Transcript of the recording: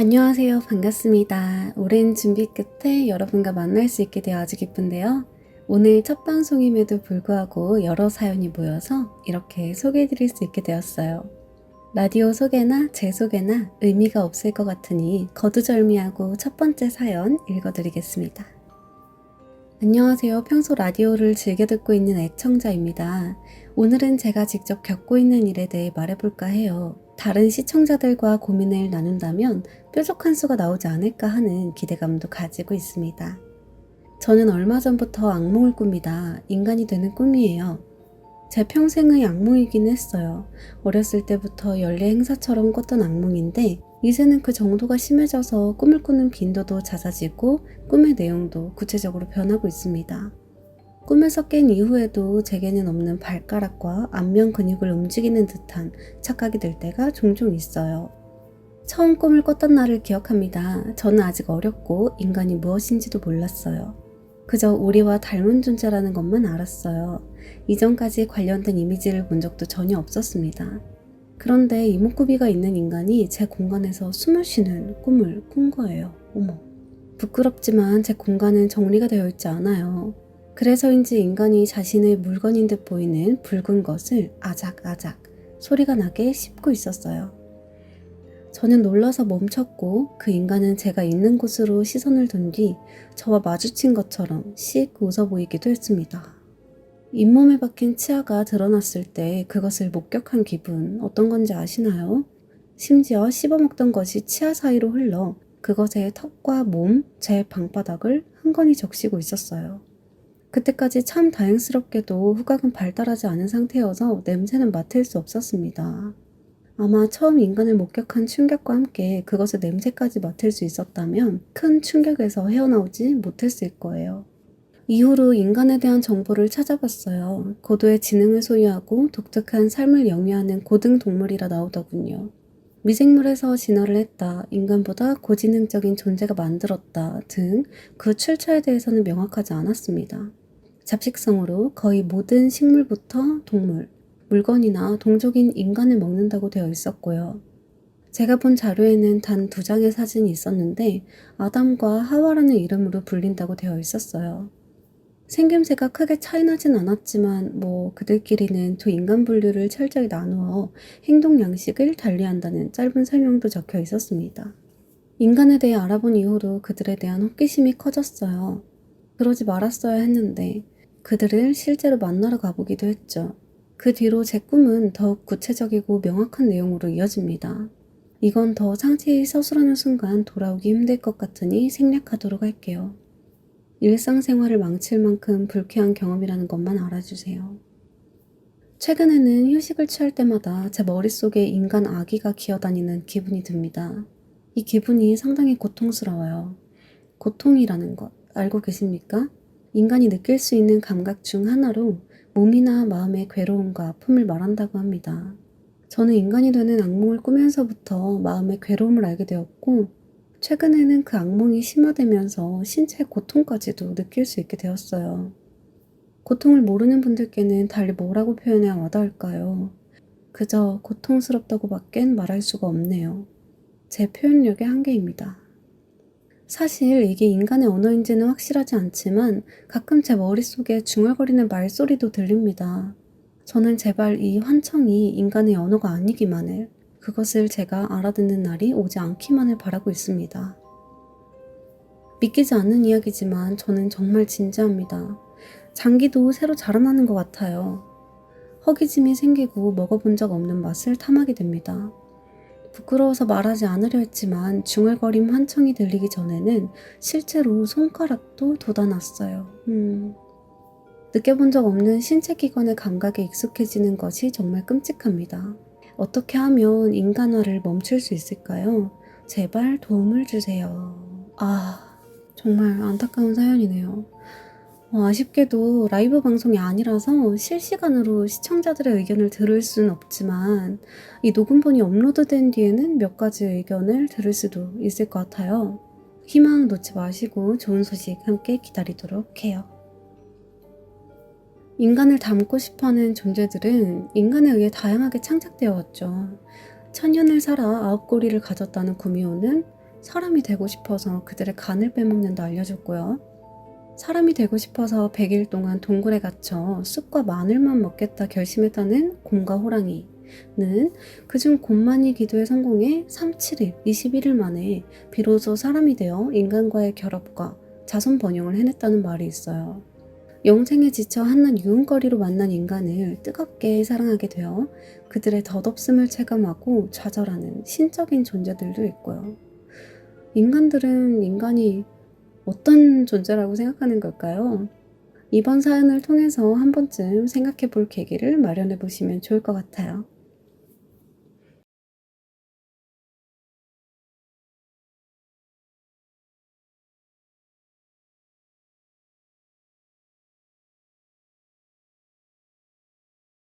안녕하세요. 반갑습니다. 오랜 준비 끝에 여러분과 만날 수 있게 되어 아주 기쁜데요. 오늘 첫 방송임에도 불구하고 여러 사연이 모여서 이렇게 소개해드릴 수 있게 되었어요. 라디오 소개나 제 소개나 의미가 없을 것 같으니 거두절미하고 첫 번째 사연 읽어드리겠습니다. 안녕하세요. 평소 라디오를 즐겨 듣고 있는 애청자입니다. 오늘은 제가 직접 겪고 있는 일에 대해 말해볼까 해요. 다른 시청자들과 고민을 나눈다면 뾰족한 수가 나오지 않을까 하는 기대감도 가지고 있습니다. 저는 얼마 전부터 악몽을 꿉니다. 인간이 되는 꿈이에요. 제 평생의 악몽이긴 했어요. 어렸을 때부터 연례 행사처럼 꿨던 악몽인데 이제는 그 정도가 심해져서 꿈을 꾸는 빈도도 잦아지고 꿈의 내용도 구체적으로 변하고 있습니다. 꿈에서 깬 이후에도 제게는 없는 발가락과 안면 근육을 움직이는 듯한 착각이 들 때가 종종 있어요. 처음 꿈을 꿨던 날을 기억합니다. 저는 아직 어렸고 인간이 무엇인지도 몰랐어요. 그저 우리와 닮은 존재라는 것만 알았어요. 이전까지 관련된 이미지를 본 적도 전혀 없었습니다. 그런데 이목구비가 있는 인간이 제 공간에서 숨을 쉬는 꿈을 꾼 거예요. 어머. 부끄럽지만 제 공간은 정리가 되어 있지 않아요. 그래서인지 인간이 자신의 물건인 듯 보이는 붉은 것을 아작아작 소리가 나게 씹고 있었어요. 저는 놀라서 멈췄고 그 인간은 제가 있는 곳으로 시선을 둔 뒤 저와 마주친 것처럼 씩 웃어 보이기도 했습니다. 잇몸에 박힌 치아가 드러났을 때 그것을 목격한 기분 어떤 건지 아시나요? 심지어 씹어먹던 것이 치아 사이로 흘러 그것의 턱과 몸, 제 방바닥을 흥건히 적시고 있었어요. 그때까지 참 다행스럽게도 후각은 발달하지 않은 상태여서 냄새는 맡을 수 없었습니다. 아마 처음 인간을 목격한 충격과 함께 그것의 냄새까지 맡을 수 있었다면 큰 충격에서 헤어나오지 못했을 거예요. 이후로 인간에 대한 정보를 찾아봤어요. 고도의 지능을 소유하고 독특한 삶을 영위하는 고등동물이라 나오더군요. 미생물에서 진화를 했다, 인간보다 고지능적인 존재가 만들었다 등 그 출처에 대해서는 명확하지 않았습니다. 잡식성으로 거의 모든 식물부터 동물, 물건이나 동족인 인간을 먹는다고 되어 있었고요. 제가 본 자료에는 단 2장의 사진이 있었는데 아담과 하와라는 이름으로 불린다고 되어 있었어요. 생김새가 크게 차이나진 않았지만 그들끼리는 두 인간 분류를 철저히 나누어 행동 양식을 달리한다는 짧은 설명도 적혀 있었습니다. 인간에 대해 알아본 이후로 그들에 대한 호기심이 커졌어요. 그러지 말았어야 했는데 그들을 실제로 만나러 가보기도 했죠. 그 뒤로 제 꿈은 더욱 구체적이고 명확한 내용으로 이어집니다. 이건 더 상세히 서술하는 순간 돌아오기 힘들 것 같으니 생략하도록 할게요. 일상생활을 망칠 만큼 불쾌한 경험이라는 것만 알아주세요. 최근에는 휴식을 취할 때마다 제 머릿속에 인간 아기가 기어다니는 기분이 듭니다. 이 기분이 상당히 고통스러워요. 고통이라는 것 알고 계십니까? 인간이 느낄 수 있는 감각 중 하나로 몸이나 마음의 괴로움과 아픔을 말한다고 합니다. 저는 인간이 되는 악몽을 꾸면서부터 마음의 괴로움을 알게 되었고 최근에는 그 악몽이 심화되면서 신체 고통까지도 느낄 수 있게 되었어요. 고통을 모르는 분들께는 달리 뭐라고 표현해야 와닿을까요? 그저 고통스럽다고 밖엔 말할 수가 없네요. 제 표현력의 한계입니다. 사실 이게 인간의 언어인지는 확실하지 않지만 가끔 제 머릿속에 중얼거리는 말소리도 들립니다. 저는 제발 이 환청이 인간의 언어가 아니기만을, 그것을 제가 알아듣는 날이 오지 않기만을 바라고 있습니다. 믿기지 않는 이야기지만 저는 정말 진지합니다. 장기도 새로 자라나는 것 같아요. 허기짐이 생기고 먹어본 적 없는 맛을 탐하게 됩니다. 부끄러워서 말하지 않으려 했지만 중얼거림 환청이 들리기 전에는 실제로 손가락도 돋아났어요. 느껴본 적 없는 신체 기관의 감각에 익숙해지는 것이 정말 끔찍합니다. 어떻게 하면 인간화를 멈출 수 있을까요? 제발 도움을 주세요. 정말 안타까운 사연이네요. 아쉽게도 라이브 방송이 아니라서 실시간으로 시청자들의 의견을 들을 수는 없지만 이 녹음본이 업로드된 뒤에는 몇 가지 의견을 들을 수도 있을 것 같아요. 희망 놓지 마시고 좋은 소식 함께 기다리도록 해요. 인간을 닮고 싶어하는 존재들은 인간에 의해 다양하게 창작되어 왔죠. 천년을 살아 9꼬리를 가졌다는 구미호는 사람이 되고 싶어서 그들의 간을 빼먹는다 알려줬고요. 사람이 되고 싶어서 100일 동안 동굴에 갇혀 쑥과 마늘만 먹겠다 결심했다는 곰과 호랑이는 그중 곰만이 기도에 성공해 37일, 21일 만에 비로소 사람이 되어 인간과의 결합과 자손 번영을 해냈다는 말이 있어요. 영생에 지쳐 한낱 유흥거리로 만난 인간을 뜨겁게 사랑하게 되어 그들의 덧없음을 체감하고 좌절하는 신적인 존재들도 있고요. 인간들은 인간이 어떤 존재라고 생각하는 걸까요? 이번 사연을 통해서 한 번쯤 생각해 볼 계기를 마련해 보시면 좋을 것 같아요.